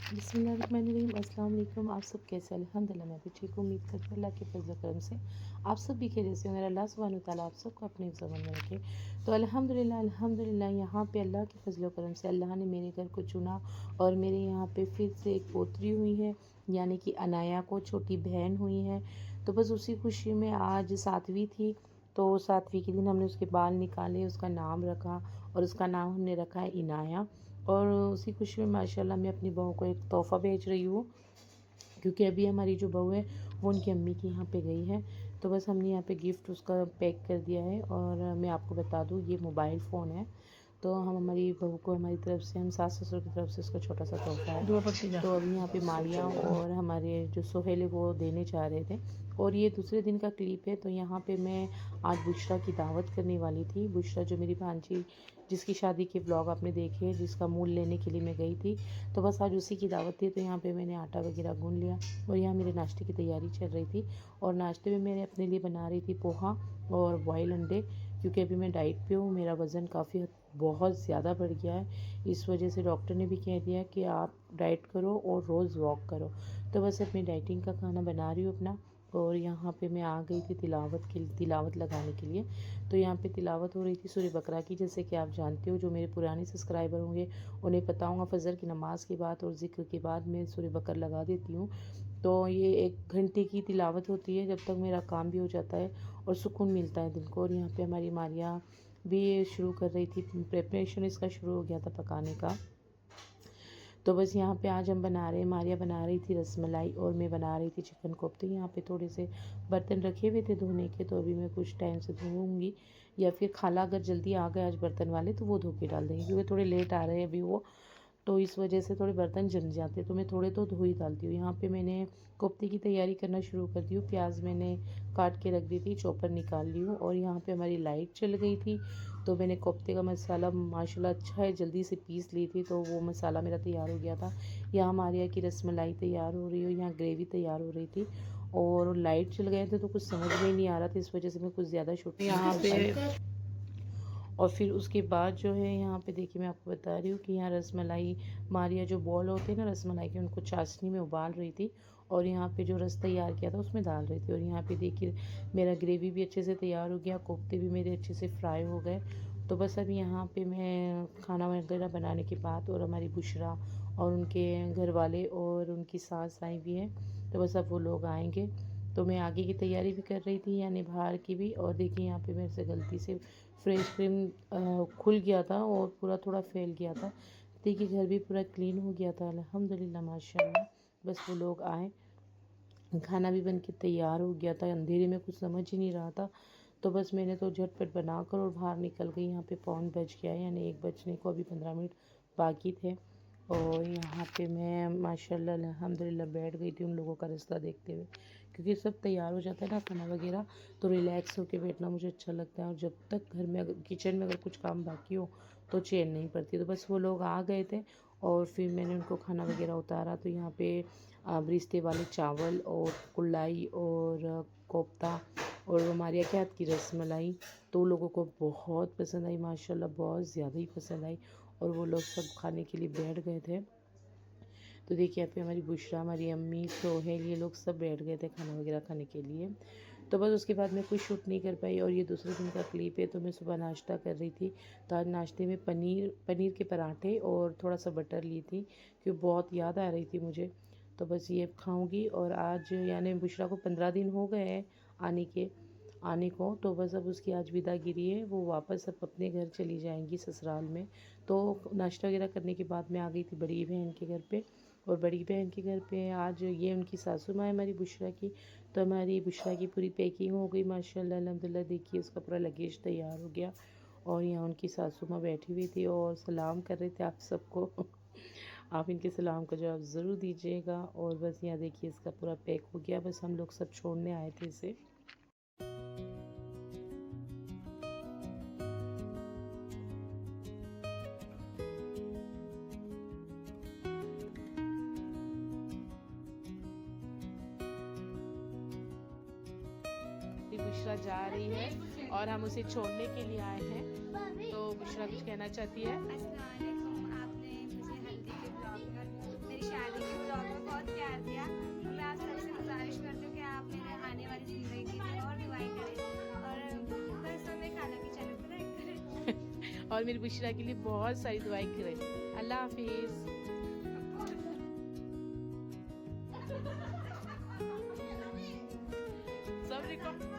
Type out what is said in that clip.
बिस्मिल्लाहिर्रहमानिर्रहीम। अस्सलाम वालेकुम। आप सब कैसे हैं? अल्हम्दुलिल्लाह मैं भी ठीक हूँ। उम्मीद करती हूँ अल्लाह के फज़ल करम से आप सब भी खैरियत से होंगे। अल्लाह सुब्हानहू तआला आप सबको अपने ज़मान में रखे। तो अल्हम्दुलिल्लाह यहाँ पे अल्लाह के फज़ल करम से अल्लाह ने मेरे घर को चुना और मेरे यहाँ पे फिर से एक पोतरी हुई है, यानी कि अनाया को छोटी बहन हुई है। तो बस उसी खुशी में आज 7वीं थी, तो 7वीं के दिन हमने उसके बाल निकाले, उसका नाम रखा और उसका नाम हमने रखा है इनाया। और उसी खुशी में माशाल्लाह मैं अपनी बहू को एक तोहफ़ा भेज रही हूँ, क्योंकि अभी हमारी जो बहू है वो उनकी अम्मी के यहाँ पे गई है। तो बस हमने यहाँ पे गिफ्ट उसका पैक कर दिया है। और मैं आपको बता दूँ, ये मोबाइल फ़ोन है। तो हम हमारी बहू को हमारी तरफ से, हम सास ससुर की तरफ से उसका छोटा सा तोहफ़ा है। तो अभी यहाँ पे मारिया और हमारे जो सोहेल है वो देने जा रहे थे। और ये दूसरे दिन का क्लिप है। तो यहाँ पे मैं आज बुशरा की दावत करने वाली थी। बुशरा जो मेरी भांजी, जिसकी शादी के ब्लॉग आपने देखे हैं, जिसका मूल लेने के लिए मैं गई थी, तो बस आज उसी की दावत थी। तो यहाँ पे मैंने आटा वगैरह गूँध लिया और यहाँ मेरे नाश्ते की तैयारी चल रही थी। और नाश्ते में मैंने अपने लिए बना रही थी पोहा और बॉयल अंडे, क्योंकि अभी मैं डाइट पे हूँ। मेरा वज़न काफ़ी बहुत ज़्यादा बढ़ गया है, इस वजह से डॉक्टर ने भी कह दिया कि आप डाइट करो और रोज़ वॉक करो। तो बस अपनी डाइटिंग का खाना बना रही हूँ अपना। और यहाँ पे मैं आ गई थी तिलावत लगाने के लिए। तो यहाँ पे तिलावत हो रही थी सूरह बकरा की। जैसे कि आप जानते हो, जो मेरे पुराने सब्सक्राइबर होंगे उन्हें पता होगा, फ़जर की नमाज के बाद और ज़िक्र के बाद मैं सूरह बकरा लगा देती हूँ। तो ये 1 घंटे की तिलावत होती है, जब तक मेरा काम भी हो जाता है और सुकून मिलता है दिल को। और यहाँ पे हमारी मारिया भी ये शुरू कर रही थी, प्रिपरेशन इसका शुरू हो गया था पकाने का। तो बस यहाँ पे आज हम बना रहे हैं, मारिया बना रही थी रसमलाई और मैं बना रही थी चिकन कोफ्ते। यहाँ पे थोड़े से बर्तन रखे हुए थे धोने के, तो अभी मैं कुछ टाइम से धोऊंगी, या फिर खाला अगर जल्दी आ गए आज बर्तन वाले तो वो धो के डाल देंगे, क्योंकि थोड़े लेट आ रहे हैं अभी वो, तो इस वजह से थोड़े बर्तन जम जाते हैं। तो मैं थोड़े तो धो ही डालती हूँ। यहाँ पे मैंने कोफ्ते की तैयारी करना शुरू कर दी हूँ। प्याज मैंने काट के रख दी थी, चॉपर निकाल ली हूँ। और यहाँ पे हमारी लाइट चल गई थी, तो मैंने कोफ्ते का मसाला माशाल्लाह अच्छा है जल्दी से पीस ली थी, तो वो मसाला मेरा तैयार हो गया था। यहाँ मारिया की रसमलाई तैयार हो रही हो, यहाँ ग्रेवी तैयार हो रही थी। और लाइट चल गए थे तो कुछ समझ में नहीं आ रहा था, इस वजह से मैं कुछ ज़्यादा शूट यहाँ पे। और फिर उसके बाद जो है यहाँ पे देखिए, मैं आपको बता रही हूँ कि यहाँ रसमलाई, मारिया जो बॉल होते हैं ना रसमलाई के, उनको चाशनी में उबाल रही थी और यहाँ पे जो रस तैयार किया था उसमें डाल रही थी। और यहाँ पे देखिए मेरा ग्रेवी भी अच्छे से तैयार हो गया, कोफ्ते भी मेरे अच्छे से फ्राई हो गए। तो बस अब यहाँ पे मैं खाना वगैरह बनाने के बाद, और हमारी बुशरा और उनके घर वाले और उनकी सास आई भी हैं, तो बस अब वो लोग आएंगे। तो मैं आगे की तैयारी भी कर रही थी, यानी बाहर की भी। और देखिए यहाँ पे मेरे से गलती से फ्रेश क्रीम खुल गया था और पूरा थोड़ा फैल गया था। देखिए घर भी पूरा क्लीन हो गया था अल्हम्दुलिल्लाह माशाल्लाह। बस वो लोग आए, खाना भी बन के तैयार हो गया था। अंधेरे में कुछ समझ ही नहीं रहा था, तो बस मैंने तो झटपट बनाकर और बाहर निकल गई। यहाँ पे पौन बज गया है, यानी 1 बजने को अभी 15 मिनट बाकी थे। और यहाँ पे मैं माशाल्लाह अल्हम्दुलिल्लाह बैठ गई थी उन लोगों का रास्ता देखते हुए, क्योंकि सब तैयार हो जाता है ना खाना वगैरह, तो रिलैक्स होकर बैठना मुझे अच्छा लगता है। और जब तक घर में किचन में अगर कुछ काम बाकी हो तो चैन नहीं पड़ती। तो बस वो लोग आ गए थे और फिर मैंने उनको खाना वगैरह उतारा। तो यहाँ पे रिश्ते वाले चावल और कुल्लाई और कोफ्ता और हमारे यहाँ के हाथ की रसमलाई, तो लोगों को बहुत पसंद आई माशाल्लाह, बहुत ज़्यादा ही पसंद आई। और वो लोग सब खाने के लिए बैठ गए थे। तो देखिए यहाँ पे हमारी बुशरा, हमारी अम्मी, सोहेल, ये लोग सब बैठ गए थे खाना वगैरह खाने के लिए। तो बस उसके बाद मैं कुछ शूट नहीं कर पाई। और ये दूसरे दिन का क्लिप है। तो मैं सुबह नाश्ता कर रही थी, तो आज नाश्ते में पनीर के पराठे और थोड़ा सा बटर ली थी, क्योंकि बहुत याद आ रही थी मुझे। तो बस ये खाऊंगी। और आज यानी बुशरा को 15 दिन हो गए हैं आने को, तो बस अब उसकी आज विदागिरी है। वो वापस अब अपने घर चली जाएंगी ससुराल में। तो नाश्ता वगैरह करने के बाद मैं आ गई थी बड़ी बहन के घर पे। और बड़ी बहन के घर पे आज ये उनकी सासू माँ है हमारी बुशरा की। तो हमारी बुशरा की पूरी पैकिंग हो गई माशाल्लाह अल्हम्दुलिल्लाह। देखिए उसका पूरा लगेज तैयार हो गया। और यहाँ उनकी सासू माँ बैठी हुई थी और सलाम कर रहे थे आप सबको। आप इनके सलाम का जवाब ज़रूर दीजिएगा। और बस यहाँ देखिए इसका पूरा पैक हो गया, बस हम लोग सब छोड़ने आए थे इसे। बुशरा जा रही है और हम उसे छोड़ने के लिए आए हैं। तो बुशरा कुछ कहना चाहती है? अस्सलाम वालेकुम। आपने मुझे हल्दी के ब्लॉग में मेरी शादी और मेरी बुशरा के लिए बहुत सारी दुआएं करें। अल्लाह हाफिज़। सब रिकॉर्ड